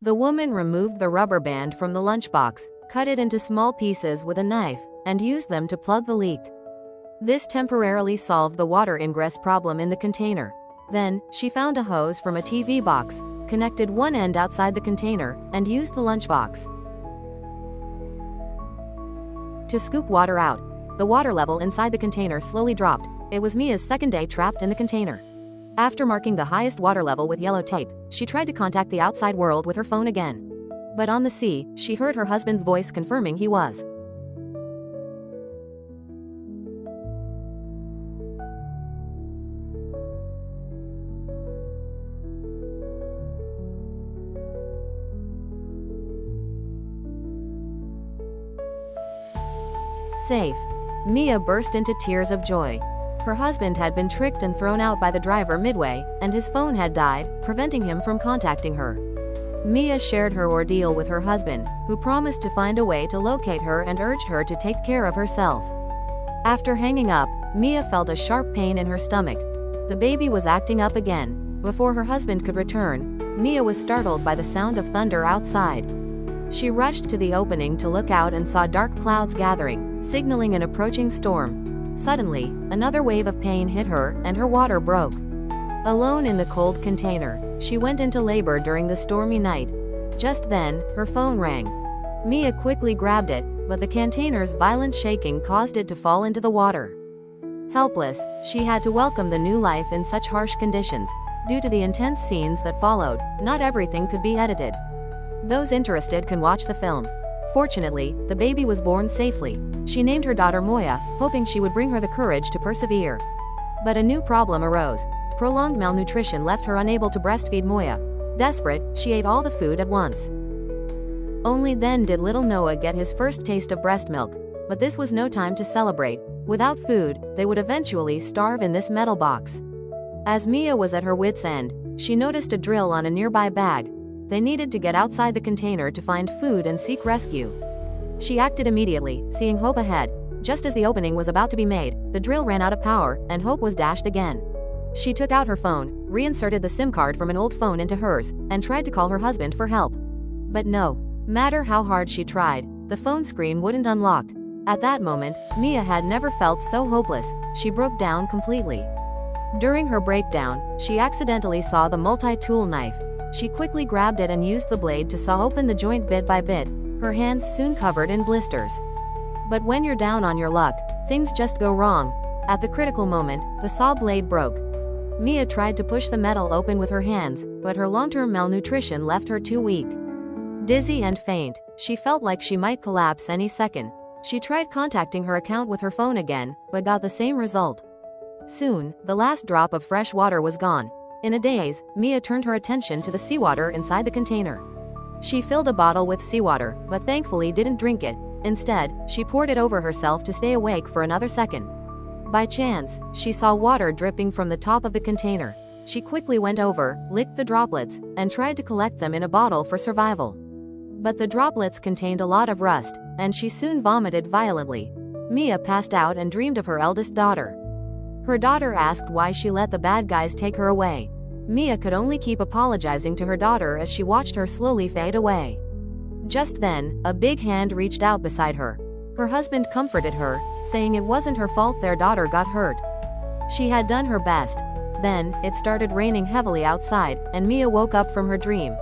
The woman removed the rubber band from the lunchbox, cut it into small pieces with a knife, and used them to plug the leak. This temporarily solved the water ingress problem in the container. Then, she found a hose from a TV box, connected one end outside the container, and used the lunchbox to scoop water out. The water level inside the container slowly dropped. It was Mia's second day trapped in the container. After marking the highest water level with yellow tape, she tried to contact the outside world with her phone again. But on the sea, she heard her husband's voice confirming he was safe. Mia burst into tears of joy. Her husband had been tricked and thrown out by the driver midway, and his phone had died, preventing him from contacting her. Mia shared her ordeal with her husband, who promised to find a way to locate her and urged her to take care of herself. After hanging up, Mia felt a sharp pain in her stomach. The baby was acting up again. Before her husband could return, Mia was startled by the sound of thunder outside. She rushed to the opening to look out and saw dark clouds gathering, signaling an approaching storm. Suddenly, another wave of pain hit her, and her water broke. Alone in the cold container, she went into labor during the stormy night. Just then, her phone rang. Mia quickly grabbed it, but the container's violent shaking caused it to fall into the water. Helpless, she had to welcome the new life in such harsh conditions. Due to the intense scenes that followed, not everything could be edited. Those interested can watch the film. Fortunately, the baby was born safely. She named her daughter Moya, hoping she would bring her the courage to persevere. But a new problem arose. Prolonged malnutrition left her unable to breastfeed Moya. Desperate, she ate all the food at once. Only then did little Noah get his first taste of breast milk. But this was no time to celebrate. Without food, they would eventually starve in this metal box. As Mia was at her wit's end, she noticed a drill on a nearby bag. They needed to get outside the container to find food and seek rescue. She acted immediately, seeing hope ahead. Just as the opening was about to be made, the drill ran out of power, and hope was dashed again. She took out her phone, reinserted the SIM card from an old phone into hers, and tried to call her husband for help. But no matter how hard she tried, the phone screen wouldn't unlock. At that moment, Mia had never felt so hopeless. She broke down completely. During her breakdown, she accidentally saw the multi-tool knife. She quickly grabbed it and used the blade to saw open the joint bit by bit, her hands soon covered in blisters. But when you're down on your luck, things just go wrong. At the critical moment, the saw blade broke. Mia tried to push the metal open with her hands, but her long-term malnutrition left her too weak. Dizzy and faint, she felt like she might collapse any second. She tried contacting her account with her phone again, but got the same result. Soon, the last drop of fresh water was gone. In a daze, Mia turned her attention to the seawater inside the container. She filled a bottle with seawater, but thankfully didn't drink it. Instead, she poured it over herself to stay awake for another second. By chance, she saw water dripping from the top of the container. She quickly went over, licked the droplets, and tried to collect them in a bottle for survival. But the droplets contained a lot of rust, and she soon vomited violently. Mia passed out and dreamed of her eldest daughter. Her daughter asked why she let the bad guys take her away. Mia could only keep apologizing to her daughter as she watched her slowly fade away. Just then, a big hand reached out beside her. Her husband comforted her, saying it wasn't her fault their daughter got hurt. She had done her best. Then, it started raining heavily outside, and Mia woke up from her dream.